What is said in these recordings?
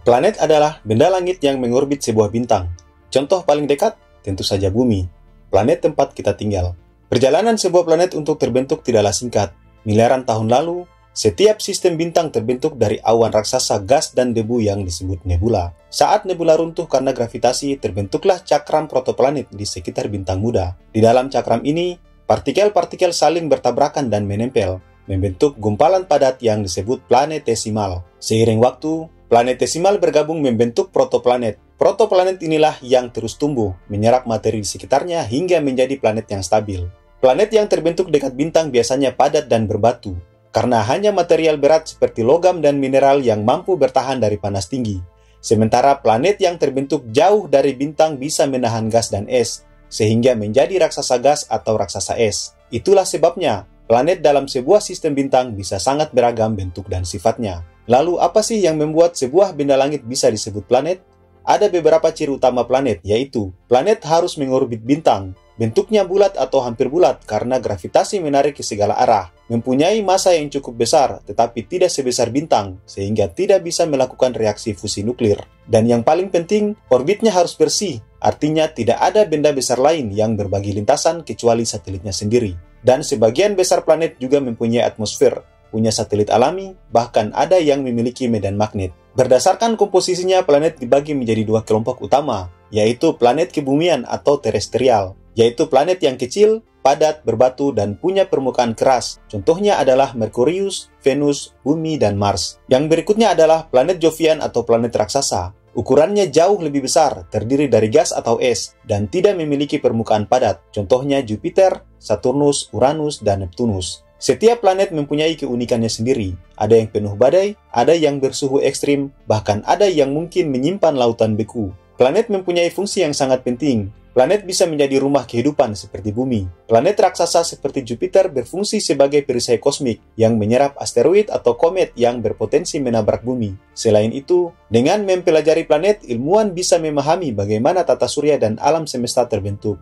Planet adalah benda langit yang mengorbit sebuah bintang. Contoh paling dekat, tentu saja bumi, planet tempat kita tinggal. Perjalanan sebuah planet untuk terbentuk tidaklah singkat. Miliaran tahun lalu, setiap sistem bintang terbentuk dari awan raksasa gas dan debu yang disebut nebula. Saat nebula runtuh karena gravitasi, terbentuklah cakram protoplanet di sekitar bintang muda. Di dalam cakram ini, partikel-partikel saling bertabrakan dan menempel, membentuk gumpalan padat yang disebut planetesimal. Seiring waktu, planetesimal bergabung membentuk protoplanet. Protoplanet inilah yang terus tumbuh, menyerap materi di sekitarnya hingga menjadi planet yang stabil. Planet yang terbentuk dekat bintang biasanya padat dan berbatu, karena hanya material berat seperti logam dan mineral yang mampu bertahan dari panas tinggi. Sementara planet yang terbentuk jauh dari bintang bisa menahan gas dan es, sehingga menjadi raksasa gas atau raksasa es. Itulah sebabnya, planet dalam sebuah sistem bintang bisa sangat beragam bentuk dan sifatnya. Lalu apa sih yang membuat sebuah benda langit bisa disebut planet? Ada beberapa ciri utama planet, yaitu planet harus mengorbit bintang, bentuknya bulat atau hampir bulat karena gravitasi menarik ke segala arah, mempunyai massa yang cukup besar tetapi tidak sebesar bintang sehingga tidak bisa melakukan reaksi fusi nuklir. Dan yang paling penting, orbitnya harus bersih, artinya tidak ada benda besar lain yang berbagi lintasan kecuali satelitnya sendiri. Dan sebagian besar planet juga mempunyai atmosfer, punya satelit alami, bahkan ada yang memiliki medan magnet. Berdasarkan komposisinya, planet dibagi menjadi dua kelompok utama, yaitu planet kebumian atau terestrial, yaitu planet yang kecil, padat, berbatu, dan punya permukaan keras. Contohnya adalah Merkurius, Venus, Bumi, dan Mars. Yang berikutnya adalah planet Jovian atau planet raksasa. Ukurannya jauh lebih besar, terdiri dari gas atau es, dan tidak memiliki permukaan padat. Contohnya Jupiter, Saturnus, Uranus, dan Neptunus. Setiap planet mempunyai keunikannya sendiri. Ada yang penuh badai, ada yang bersuhu ekstrim, bahkan ada yang mungkin menyimpan lautan beku. Planet mempunyai fungsi yang sangat penting. Planet bisa menjadi rumah kehidupan seperti bumi. Planet raksasa seperti Jupiter berfungsi sebagai perisai kosmik yang menyerap asteroid atau komet yang berpotensi menabrak bumi. Selain itu, dengan mempelajari planet, ilmuwan bisa memahami bagaimana tata surya dan alam semesta terbentuk.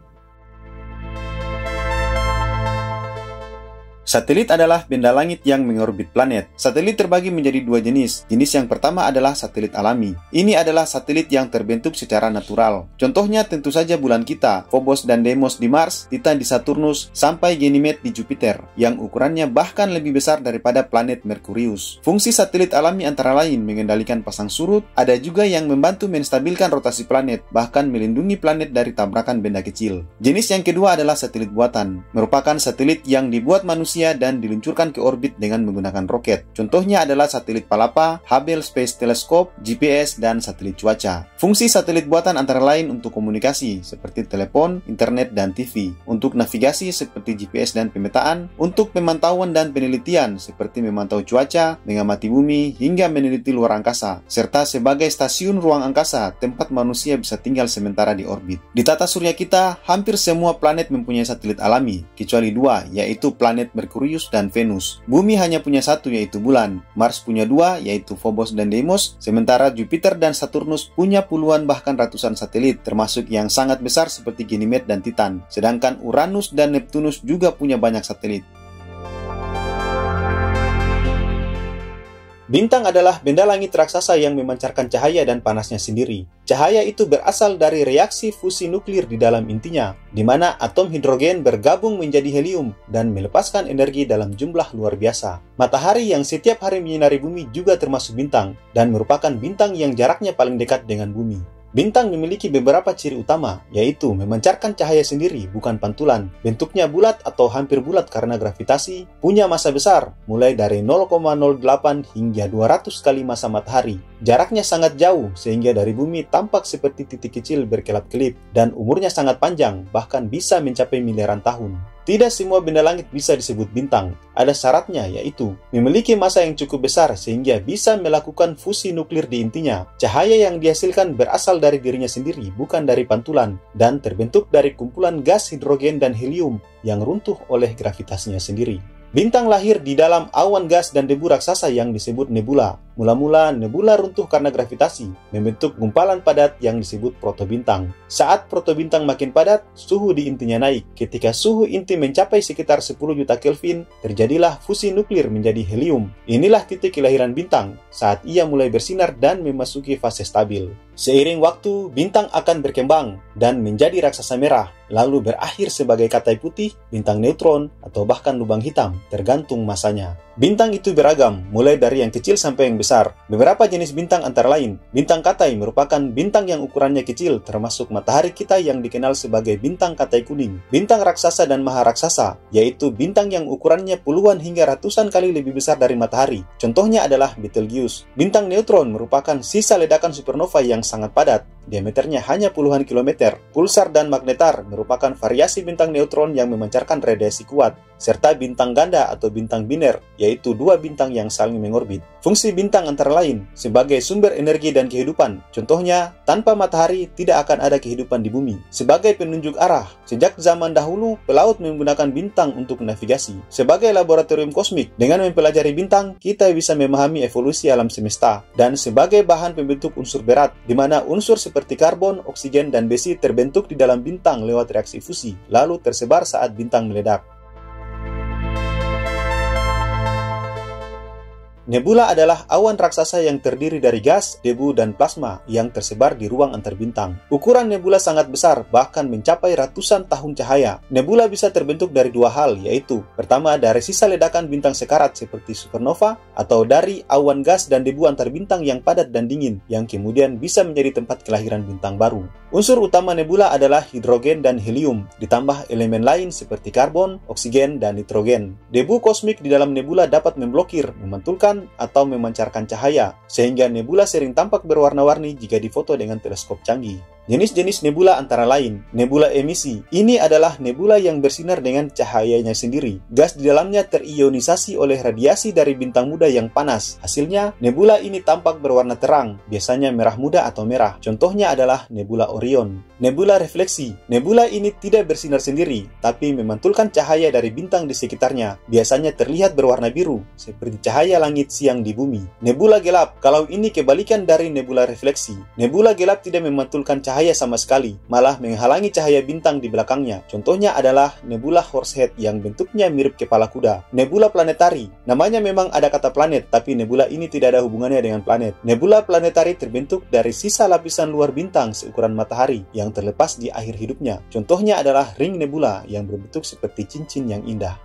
Satelit adalah benda langit yang mengorbit planet. Satelit terbagi menjadi dua jenis. Jenis yang pertama adalah satelit alami. Ini adalah satelit yang terbentuk secara natural. Contohnya tentu saja bulan kita, Phobos dan Deimos di Mars, Titan di Saturnus, sampai Ganymede di Jupiter, yang ukurannya bahkan lebih besar daripada planet Merkurius. Fungsi satelit alami antara lain mengendalikan pasang surut, ada juga yang membantu menstabilkan rotasi planet, bahkan melindungi planet dari tabrakan benda kecil. Jenis yang kedua adalah satelit buatan, merupakan satelit yang dibuat manusia dan diluncurkan ke orbit dengan menggunakan roket. Contohnya adalah satelit Palapa, Hubble Space Telescope, GPS, dan satelit cuaca. Fungsi satelit buatan antara lain untuk komunikasi, seperti telepon, internet, dan TV, untuk navigasi seperti GPS dan pemetaan, untuk pemantauan dan penelitian, seperti memantau cuaca, mengamati bumi, hingga meneliti luar angkasa, serta sebagai stasiun ruang angkasa, tempat manusia bisa tinggal sementara di orbit. Di tata surya kita, hampir semua planet mempunyai satelit alami, kecuali dua, yaitu planet Merkurius dan Venus. Bumi hanya punya satu, yaitu bulan. Mars punya dua, yaitu Phobos dan Deimos, sementara Jupiter dan Saturnus punya puluhan bahkan ratusan satelit, termasuk yang sangat besar seperti Ganymede dan Titan. Sedangkan Uranus dan Neptunus juga punya banyak satelit. Bintang adalah benda langit raksasa yang memancarkan cahaya dan panasnya sendiri. Cahaya itu berasal dari reaksi fusi nuklir di dalam intinya, di mana atom hidrogen bergabung menjadi helium dan melepaskan energi dalam jumlah luar biasa. Matahari yang setiap hari menyinari bumi juga termasuk bintang, dan merupakan bintang yang jaraknya paling dekat dengan bumi. Bintang memiliki beberapa ciri utama, yaitu memancarkan cahaya sendiri, bukan pantulan, bentuknya bulat atau hampir bulat karena gravitasi, punya massa besar, mulai dari 0,08 hingga 200 kali massa matahari. Jaraknya sangat jauh, sehingga dari bumi tampak seperti titik kecil berkelap-kelip, dan umurnya sangat panjang, bahkan bisa mencapai miliaran tahun. Tidak semua benda langit bisa disebut bintang. Ada syaratnya, yaitu memiliki massa yang cukup besar sehingga bisa melakukan fusi nuklir di intinya. Cahaya yang dihasilkan berasal dari dirinya sendiri, bukan dari pantulan, dan terbentuk dari kumpulan gas hidrogen dan helium yang runtuh oleh gravitasinya sendiri. Bintang lahir di dalam awan gas dan debu raksasa yang disebut nebula. Mula-mula nebula runtuh karena gravitasi, membentuk gumpalan padat yang disebut protobintang. Saat protobintang makin padat, suhu di intinya naik. Ketika suhu inti mencapai sekitar 10 juta Kelvin, terjadilah fusi nuklir menjadi helium. Inilah titik kelahiran bintang, saat ia mulai bersinar dan memasuki fase stabil. Seiring waktu, bintang akan berkembang dan menjadi raksasa merah, lalu berakhir sebagai katai putih, bintang neutron, atau bahkan lubang hitam, tergantung masanya. Bintang itu beragam, mulai dari yang kecil sampai yang besar. Beberapa jenis bintang antara lain, bintang katai merupakan bintang yang ukurannya kecil, termasuk matahari kita yang dikenal sebagai bintang katai kuning. Bintang raksasa dan maharaksasa, yaitu bintang yang ukurannya puluhan hingga ratusan kali lebih besar dari matahari. Contohnya adalah Betelgeuse. Bintang neutron merupakan sisa ledakan supernova yang sangat padat, diameternya hanya puluhan kilometer. Pulsar dan magnetar merupakan variasi bintang neutron yang memancarkan radiasi kuat, serta bintang ganda atau bintang biner, yaitu dua bintang yang saling mengorbit. Fungsi bintang antara lain sebagai sumber energi dan kehidupan. Contohnya, tanpa matahari tidak akan ada kehidupan di bumi. Sebagai penunjuk arah, sejak zaman dahulu pelaut menggunakan bintang untuk navigasi. Sebagai laboratorium kosmik, dengan mempelajari bintang, kita bisa memahami evolusi alam semesta. Dan sebagai bahan pembentuk unsur berat, di mana unsur seperti karbon, oksigen, dan besi terbentuk di dalam bintang lewat reaksi fusi, lalu tersebar saat bintang meledak. Nebula adalah awan raksasa yang terdiri dari gas, debu, dan plasma yang tersebar di ruang antar bintang. Ukuran nebula sangat besar, bahkan mencapai ratusan tahun cahaya. Nebula bisa terbentuk dari dua hal, yaitu pertama dari sisa ledakan bintang sekarat seperti supernova, atau dari awan gas dan debu antar bintang yang padat dan dingin, yang kemudian bisa menjadi tempat kelahiran bintang baru. Unsur utama nebula adalah hidrogen dan helium, ditambah elemen lain seperti karbon, oksigen, dan nitrogen. Debu kosmik di dalam nebula dapat memblokir, memantulkan, atau memancarkan cahaya, sehingga nebula sering tampak berwarna-warni jika difoto dengan teleskop canggih. Jenis-jenis nebula antara lain, nebula emisi. Ini adalah nebula yang bersinar dengan cahayanya sendiri. Gas di dalamnya terionisasi oleh radiasi dari bintang muda yang panas. Hasilnya, nebula ini tampak berwarna terang, biasanya merah muda atau merah. Contohnya adalah nebula Orion. Nebula refleksi. Nebula ini tidak bersinar sendiri, tapi memantulkan cahaya dari bintang di sekitarnya. Biasanya terlihat berwarna biru, seperti cahaya langit siang di bumi. Nebula gelap. Kalau ini kebalikan dari nebula refleksi. Nebula gelap tidak memantulkan cahaya sama sekali, malah menghalangi cahaya bintang di belakangnya. Contohnya adalah nebula Horsehead yang bentuknya mirip kepala kuda. Nebula planetari. Namanya memang ada kata planet, tapi nebula ini tidak ada hubungannya dengan planet. Nebula planetari terbentuk dari sisa lapisan luar bintang seukuran matahari yang terlepas di akhir hidupnya. Contohnya adalah ring nebula yang berbentuk seperti cincin yang indah.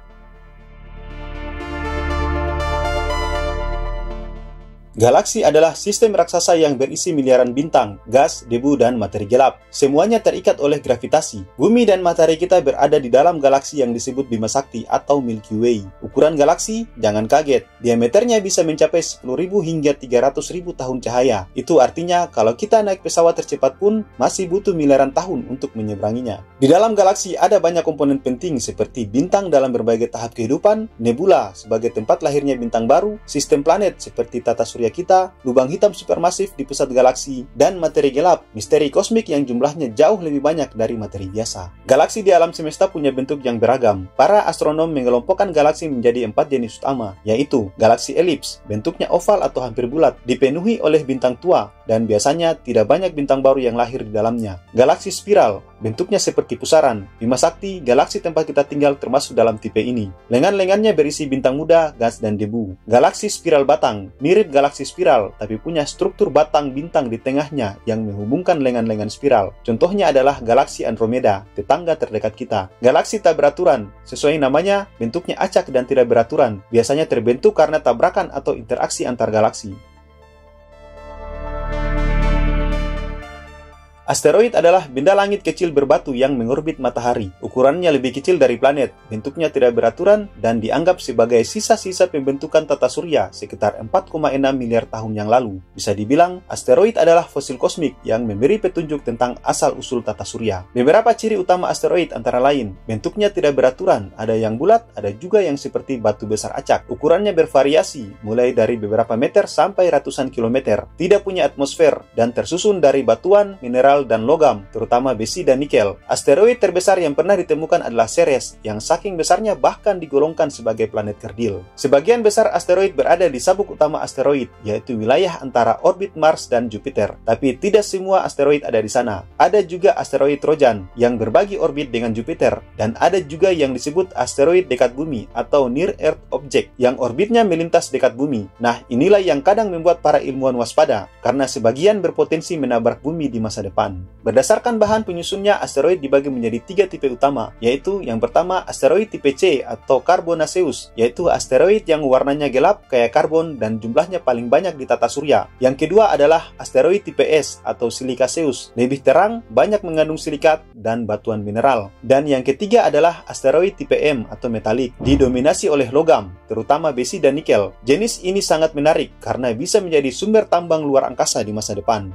Galaksi adalah sistem raksasa yang berisi miliaran bintang, gas, debu, dan materi gelap. Semuanya terikat oleh gravitasi. Bumi dan matahari kita berada di dalam galaksi yang disebut Bima Sakti atau Milky Way. Ukuran galaksi, jangan kaget, diameternya bisa mencapai 10.000 hingga 300.000 tahun cahaya. Itu artinya kalau kita naik pesawat tercepat pun masih butuh miliaran tahun untuk menyeberanginya. Di dalam galaksi ada banyak komponen penting seperti bintang dalam berbagai tahap kehidupan, nebula sebagai tempat lahirnya bintang baru, sistem planet seperti tata surya kita, lubang hitam supermasif di pusat galaksi, dan materi gelap, misteri kosmik yang jumlahnya jauh lebih banyak dari materi biasa. Galaksi di alam semesta punya bentuk yang beragam. Para astronom mengelompokkan galaksi menjadi 4 jenis utama, yaitu galaksi elips, bentuknya oval atau hampir bulat, dipenuhi oleh bintang tua, dan biasanya tidak banyak bintang baru yang lahir di dalamnya. Galaksi spiral, bentuknya seperti pusaran. Bima Sakti, galaksi tempat kita tinggal termasuk dalam tipe ini. Lengan-lengannya berisi bintang muda, gas, dan debu. Galaksi spiral batang, mirip galaksi spiral, tapi punya struktur batang bintang di tengahnya yang menghubungkan lengan-lengan spiral. Contohnya adalah galaksi Andromeda, tetangga terdekat kita. Galaksi tak beraturan, sesuai namanya, bentuknya acak dan tidak beraturan. Biasanya terbentuk karena tabrakan atau interaksi antar galaksi. Asteroid adalah benda langit kecil berbatu yang mengorbit matahari. Ukurannya lebih kecil dari planet, bentuknya tidak beraturan, dan dianggap sebagai sisa-sisa pembentukan tata surya sekitar 4,6 miliar tahun yang lalu. Bisa dibilang, asteroid adalah fosil kosmik yang memberi petunjuk tentang asal-usul tata surya. Beberapa ciri utama asteroid antara lain, bentuknya tidak beraturan, ada yang bulat, ada juga yang seperti batu besar acak. Ukurannya bervariasi, mulai dari beberapa meter sampai ratusan kilometer. Tidak punya atmosfer, dan tersusun dari batuan, mineral, mineral dan logam, terutama besi dan nikel. Asteroid terbesar yang pernah ditemukan adalah Ceres, yang saking besarnya bahkan digolongkan sebagai planet kerdil. Sebagian besar asteroid berada di sabuk utama asteroid, yaitu wilayah antara orbit Mars dan Jupiter. Tapi tidak semua asteroid ada di sana. Ada juga asteroid Trojan yang berbagi orbit dengan Jupiter, dan ada juga yang disebut asteroid dekat bumi atau Near Earth Object yang orbitnya melintas dekat bumi. Nah, inilah yang kadang membuat para ilmuwan waspada, karena sebagian berpotensi menabrak bumi di masa depan. Berdasarkan bahan penyusunnya, asteroid dibagi menjadi 3 tipe utama, yaitu yang pertama asteroid tipe C atau Carbonaceous, yaitu asteroid yang warnanya gelap kayak karbon dan jumlahnya paling banyak di tata surya. Yang kedua adalah asteroid tipe S atau Silicaceous, lebih terang, banyak mengandung silikat dan batuan mineral. Dan yang ketiga adalah asteroid tipe M atau metalik, didominasi oleh logam, terutama besi dan nikel. Jenis ini sangat menarik karena bisa menjadi sumber tambang luar angkasa di masa depan.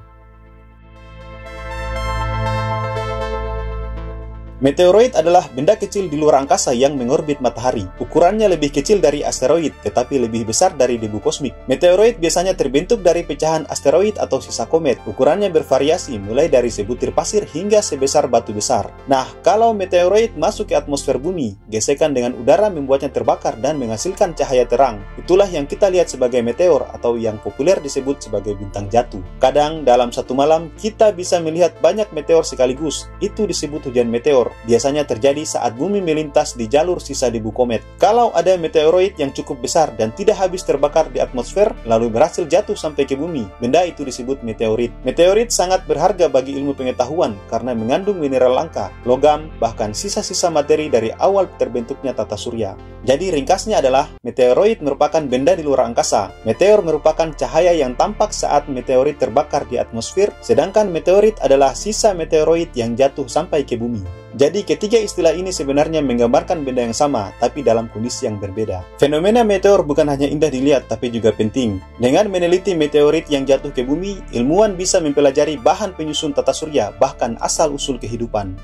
Meteoroid adalah benda kecil di luar angkasa yang mengorbit matahari. Ukurannya lebih kecil dari asteroid, tetapi lebih besar dari debu kosmik. Meteoroid biasanya terbentuk dari pecahan asteroid atau sisa komet. Ukurannya bervariasi, mulai dari sebutir pasir hingga sebesar batu besar. Nah, kalau meteoroid masuk ke atmosfer bumi, gesekan dengan udara membuatnya terbakar dan menghasilkan cahaya terang. Itulah yang kita lihat sebagai meteor atau yang populer disebut sebagai bintang jatuh. Kadang dalam satu malam, kita bisa melihat banyak meteor sekaligus. Itu disebut hujan meteor. Biasanya terjadi saat bumi melintas di jalur sisa debu komet. Kalau ada meteoroid yang cukup besar dan tidak habis terbakar di atmosfer, lalu berhasil jatuh sampai ke bumi, benda itu disebut meteorit. Meteorit sangat berharga bagi ilmu pengetahuan karena mengandung mineral langka, logam, bahkan sisa-sisa materi dari awal terbentuknya tata surya. Jadi ringkasnya adalah, meteoroid merupakan benda di luar angkasa. Meteor merupakan cahaya yang tampak saat meteorit terbakar di atmosfer, sedangkan meteorit adalah sisa meteoroid yang jatuh sampai ke bumi. Jadi ketiga istilah ini sebenarnya menggambarkan benda yang sama, tapi dalam kondisi yang berbeda. Fenomena meteor bukan hanya indah dilihat, tapi juga penting. Dengan meneliti meteorit yang jatuh ke bumi, ilmuwan bisa mempelajari bahan penyusun tata surya, bahkan asal-usul kehidupan.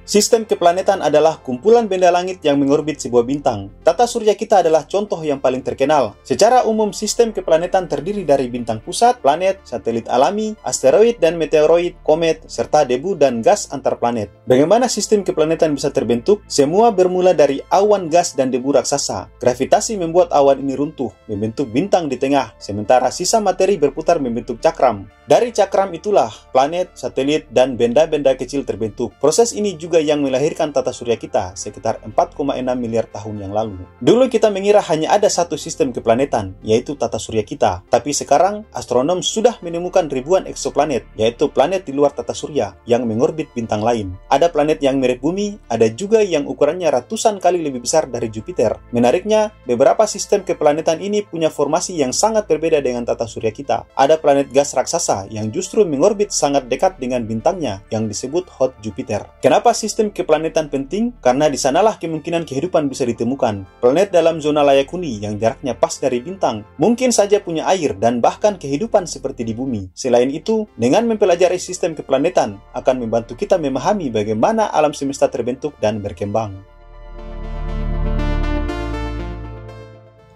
Sistem keplanetan adalah kumpulan benda langit yang mengorbit sebuah bintang. Tata surya kita adalah contoh yang paling terkenal. Secara umum, sistem keplanetan terdiri dari bintang pusat, planet, satelit alami, asteroid dan meteoroid, komet, serta debu dan gas antar planet. Bagaimana sistem keplanetan bisa terbentuk? Semua bermula dari awan gas dan debu raksasa. Gravitasi membuat awan ini runtuh, membentuk bintang di tengah, sementara sisa materi berputar membentuk cakram. Dari cakram itulah planet, satelit, dan benda-benda kecil terbentuk. Proses ini juga yang melahirkan tata surya kita sekitar 4,6 miliar tahun yang lalu. Dulu kita mengira hanya ada satu sistem keplanetan, yaitu tata surya kita. Tapi sekarang, astronom sudah menemukan ribuan eksoplanet, yaitu planet di luar tata surya yang mengorbit bintang lain. Ada planet yang mirip bumi, ada juga yang ukurannya ratusan kali lebih besar dari Jupiter. Menariknya, beberapa sistem keplanetan ini punya formasi yang sangat berbeda dengan tata surya kita. Ada planet gas raksasa yang justru mengorbit sangat dekat dengan bintangnya yang disebut hot Jupiter. Kenapa sistem keplanetan penting? Karena di sanalah kemungkinan kehidupan bisa ditemukan. Planet dalam zona layak huni yang jaraknya pas dari bintang mungkin saja punya air dan bahkan kehidupan seperti di bumi. Selain itu, dengan mempelajari sistem keplanetan akan membantu kita memahami bagaimana alam semesta terbentuk dan berkembang.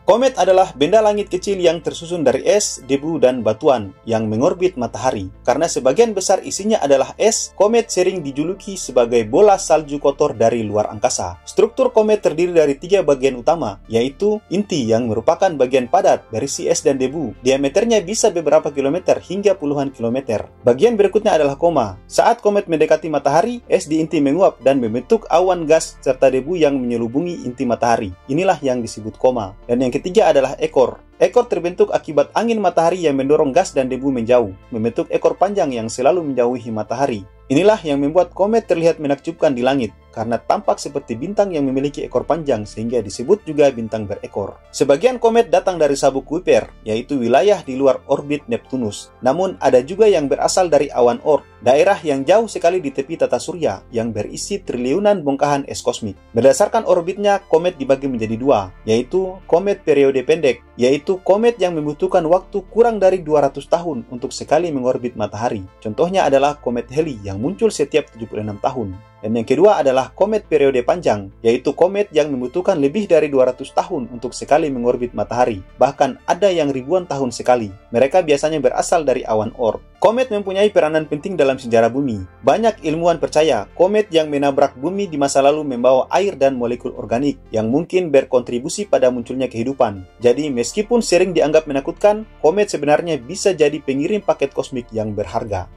Komet adalah benda langit kecil yang tersusun dari es, debu, dan batuan yang mengorbit matahari. Karena sebagian besar isinya adalah es, komet sering dijuluki sebagai bola salju kotor dari luar angkasa. Struktur komet terdiri dari 3 bagian utama, yaitu inti yang merupakan bagian padat berisi es dan debu. Diameternya bisa beberapa kilometer hingga puluhan kilometer. Bagian berikutnya adalah koma. Saat komet mendekati matahari, es di inti menguap dan membentuk awan gas serta debu yang menyelubungi inti matahari. Inilah yang disebut koma. Dan yang ketiga adalah ekor. Ekor terbentuk akibat angin matahari yang mendorong gas dan debu menjauh, membentuk ekor panjang yang selalu menjauhi matahari. Inilah yang membuat komet terlihat menakjubkan di langit, karena tampak seperti bintang yang memiliki ekor panjang sehingga disebut juga bintang berekor. Sebagian komet datang dari sabuk Kuiper, yaitu wilayah di luar orbit Neptunus. Namun ada juga yang berasal dari awan Oort, daerah yang jauh sekali di tepi tata surya yang berisi triliunan bongkahan es kosmik. Berdasarkan orbitnya, komet dibagi menjadi 2, yaitu komet periode pendek, yaitu komet yang membutuhkan waktu kurang dari 200 tahun untuk sekali mengorbit matahari. Contohnya adalah komet Halley yang muncul setiap 76 tahun. Dan yang kedua adalah komet periode panjang, yaitu komet yang membutuhkan lebih dari 200 tahun untuk sekali mengorbit matahari. Bahkan ada yang ribuan tahun sekali. Mereka biasanya berasal dari awan Oort. Komet mempunyai peranan penting dalam sejarah bumi. Banyak ilmuwan percaya komet yang menabrak bumi di masa lalu membawa air dan molekul organik yang mungkin berkontribusi pada munculnya kehidupan. Jadi meskipun sering dianggap menakutkan, komet sebenarnya bisa jadi pengirim paket kosmik yang berharga.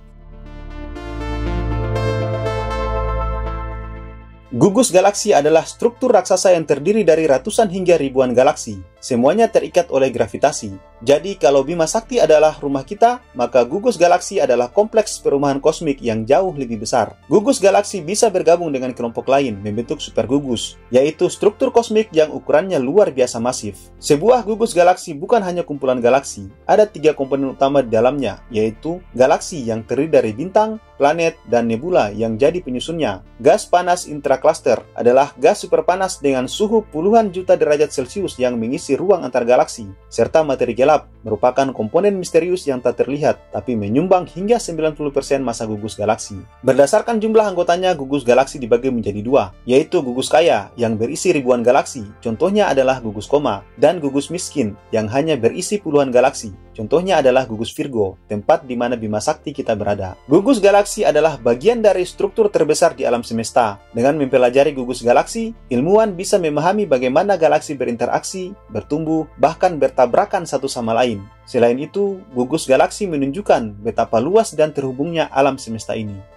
Gugus galaksi adalah struktur raksasa yang terdiri dari ratusan hingga ribuan galaksi. Semuanya terikat oleh gravitasi. Jadi kalau Bima Sakti adalah rumah kita, maka gugus galaksi adalah kompleks perumahan kosmik yang jauh lebih besar. Gugus galaksi bisa bergabung dengan kelompok lain membentuk supergugus, yaitu struktur kosmik yang ukurannya luar biasa masif. Sebuah gugus galaksi bukan hanya kumpulan galaksi, ada 3 komponen utama di dalamnya, yaitu galaksi yang terdiri dari bintang, planet, dan nebula yang jadi penyusunnya. Gas panas intracluster adalah gas superpanas dengan suhu puluhan juta derajat Celcius yang mengisi ruang antar galaksi, serta materi gelap merupakan komponen misterius yang tak terlihat tapi menyumbang hingga 90% massa gugus galaksi. Berdasarkan jumlah anggotanya, gugus galaksi dibagi menjadi 2, yaitu gugus kaya yang berisi ribuan galaksi, contohnya adalah gugus koma, dan gugus miskin yang hanya berisi puluhan galaksi. Contohnya adalah gugus Virgo, tempat di mana Bima Sakti kita berada. Gugus galaksi adalah bagian dari struktur terbesar di alam semesta. Dengan mempelajari gugus galaksi, ilmuwan bisa memahami bagaimana galaksi berinteraksi, bertumbuh, bahkan bertabrakan satu sama lain. Selain itu, gugus galaksi menunjukkan betapa luas dan terhubungnya alam semesta ini.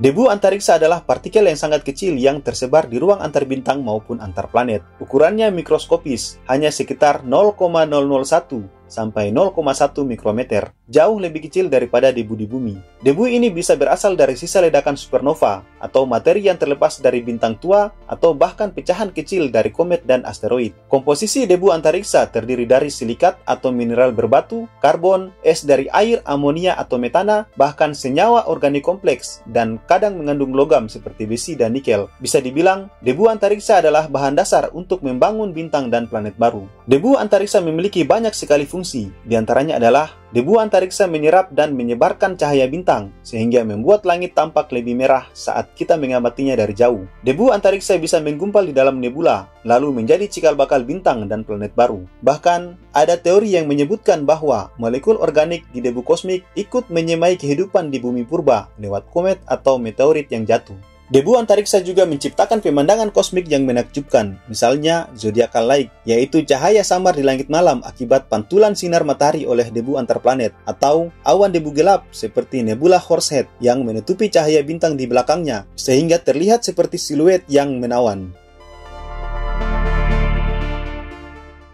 Debu antariksa adalah partikel yang sangat kecil yang tersebar di ruang antar bintang maupun antar planet. Ukurannya mikroskopis, hanya sekitar 0,001 sampai 0,1 mikrometer, jauh lebih kecil daripada debu di bumi. Debu ini bisa berasal dari sisa ledakan supernova, atau materi yang terlepas dari bintang tua, atau bahkan pecahan kecil dari komet dan asteroid. Komposisi debu antariksa terdiri dari silikat atau mineral berbatu, karbon, es dari air, amonia atau metana, bahkan senyawa organik kompleks, dan kadang mengandung logam seperti besi dan nikel. Bisa dibilang, debu antariksa adalah bahan dasar untuk membangun bintang dan planet baru. Debu antariksa memiliki banyak sekali fungsi. Di antaranya adalah debu antariksa menyerap dan menyebarkan cahaya bintang, sehingga membuat langit tampak lebih merah saat kita mengamatinya dari jauh. Debu antariksa bisa menggumpal di dalam nebula, lalu menjadi cikal bakal bintang dan planet baru. Bahkan, ada teori yang menyebutkan bahwa molekul organik di debu kosmik ikut menyemai kehidupan di bumi purba lewat komet atau meteorit yang jatuh. Debu antariksa juga menciptakan pemandangan kosmik yang menakjubkan, misalnya zodiacal light, yaitu cahaya samar di langit malam akibat pantulan sinar matahari oleh debu antar planet, atau awan debu gelap seperti nebula Horsehead yang menutupi cahaya bintang di belakangnya, sehingga terlihat seperti siluet yang menawan.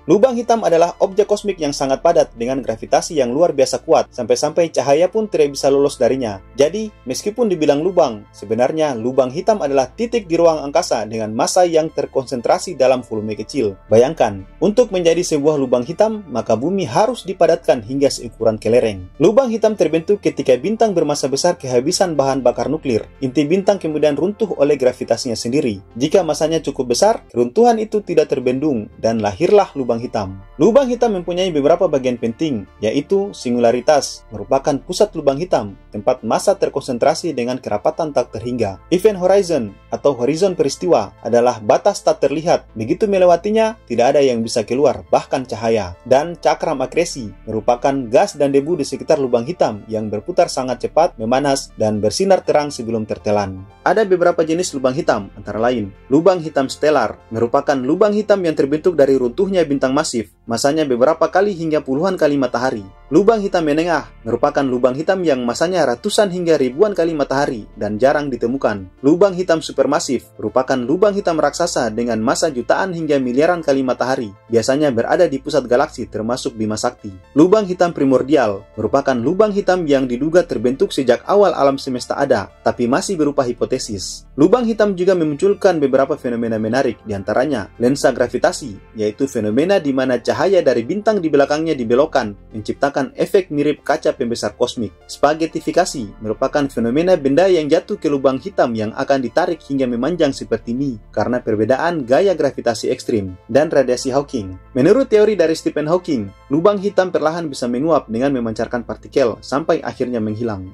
Lubang hitam adalah objek kosmik yang sangat padat dengan gravitasi yang luar biasa kuat, sampai-sampai cahaya pun tidak bisa lolos darinya. Jadi, meskipun dibilang lubang, sebenarnya lubang hitam adalah titik di ruang angkasa dengan massa yang terkonsentrasi dalam volume kecil. Bayangkan, untuk menjadi sebuah lubang hitam, maka bumi harus dipadatkan hingga seukuran kelereng. Lubang hitam terbentuk ketika bintang bermassa besar kehabisan bahan bakar nuklir. Inti bintang kemudian runtuh oleh gravitasinya sendiri. Jika massanya cukup besar, runtuhan itu tidak terbendung, dan lahirlah lubang hitam. Lubang hitam mempunyai beberapa bagian penting, yaitu singularitas, merupakan pusat lubang hitam, tempat massa terkonsentrasi dengan kerapatan tak terhingga. Event horizon, atau horizon peristiwa, adalah batas tak terlihat. Begitu melewatinya, tidak ada yang bisa keluar, bahkan cahaya. Dan cakram akresi, merupakan gas dan debu di sekitar lubang hitam yang berputar sangat cepat, memanas, dan bersinar terang sebelum tertelan. Ada beberapa jenis lubang hitam, antara lain, lubang hitam stelar, merupakan lubang hitam yang terbentuk dari runtuhnya bintang masif, masanya beberapa kali hingga puluhan kali matahari. Lubang hitam menengah merupakan lubang hitam yang masanya ratusan hingga ribuan kali matahari dan jarang ditemukan. Lubang hitam supermasif merupakan lubang hitam raksasa dengan massa jutaan hingga miliaran kali matahari, biasanya berada di pusat galaksi termasuk Bima Sakti. Lubang hitam primordial merupakan lubang hitam yang diduga terbentuk sejak awal alam semesta ada, tapi masih berupa hipotesis. Lubang hitam juga memunculkan beberapa fenomena menarik, diantaranya lensa gravitasi, yaitu fenomena di mana cahaya dari bintang di belakangnya dibelokkan, menciptakan efek mirip kaca pembesar kosmik. Spaghettifikasi merupakan fenomena benda yang jatuh ke lubang hitam yang akan ditarik hingga memanjang seperti mie karena perbedaan gaya gravitasi ekstrim. Dan radiasi Hawking. Menurut teori dari Stephen Hawking, lubang hitam perlahan bisa menguap dengan memancarkan partikel sampai akhirnya menghilang.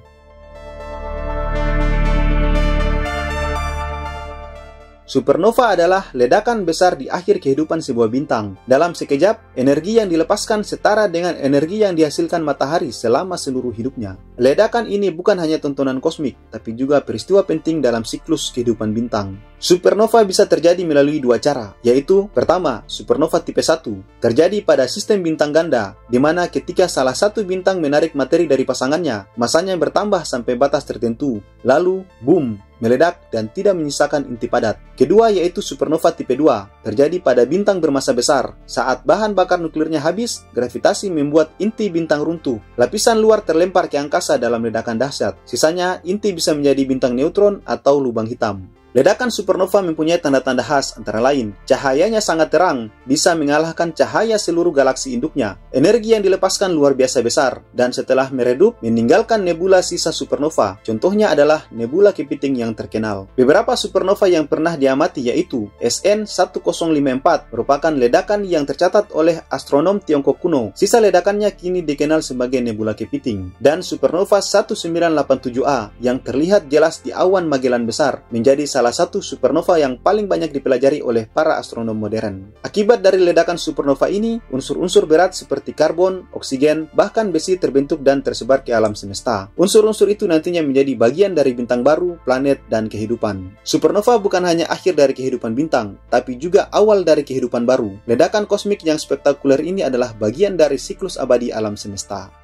Supernova adalah ledakan besar di akhir kehidupan sebuah bintang. Dalam sekejap, energi yang dilepaskan setara dengan energi yang dihasilkan matahari selama seluruh hidupnya. Ledakan ini bukan hanya tontonan kosmik, tapi juga peristiwa penting dalam siklus kehidupan bintang. Supernova bisa terjadi melalui dua cara, yaitu pertama, supernova tipe 1 terjadi pada sistem bintang ganda, di mana ketika salah satu bintang menarik materi dari pasangannya, masanya bertambah sampai batas tertentu, lalu boom, meledak dan tidak menyisakan inti padat. Kedua yaitu supernova tipe 2, terjadi pada bintang bermasa besar. Saat bahan bakar nuklirnya habis, gravitasi membuat inti bintang runtuh. Lapisan luar terlempar ke angkasa dalam ledakan dahsyat. Sisanya, inti bisa menjadi bintang neutron atau lubang hitam. Ledakan supernova mempunyai tanda-tanda khas, antara lain, cahayanya sangat terang, bisa mengalahkan cahaya seluruh galaksi induknya. Energi yang dilepaskan luar biasa besar, dan setelah meredup, meninggalkan nebula sisa supernova. Contohnya adalah nebula kepiting yang terkenal. Beberapa supernova yang pernah diamati yaitu SN 1054, merupakan ledakan yang tercatat oleh astronom Tiongkok kuno. Sisa ledakannya kini dikenal sebagai nebula kepiting. Dan supernova 1987A, yang terlihat jelas di awan Magellan besar, menjadi salah satu supernova yang paling banyak dipelajari oleh para astronom modern. Akibat dari ledakan supernova ini, unsur-unsur berat seperti karbon, oksigen, bahkan besi terbentuk dan tersebar ke alam semesta. Unsur-unsur itu nantinya menjadi bagian dari bintang baru, planet, dan kehidupan. Supernova bukan hanya akhir dari kehidupan bintang, tapi juga awal dari kehidupan baru. Ledakan kosmik yang spektakuler ini adalah bagian dari siklus abadi alam semesta.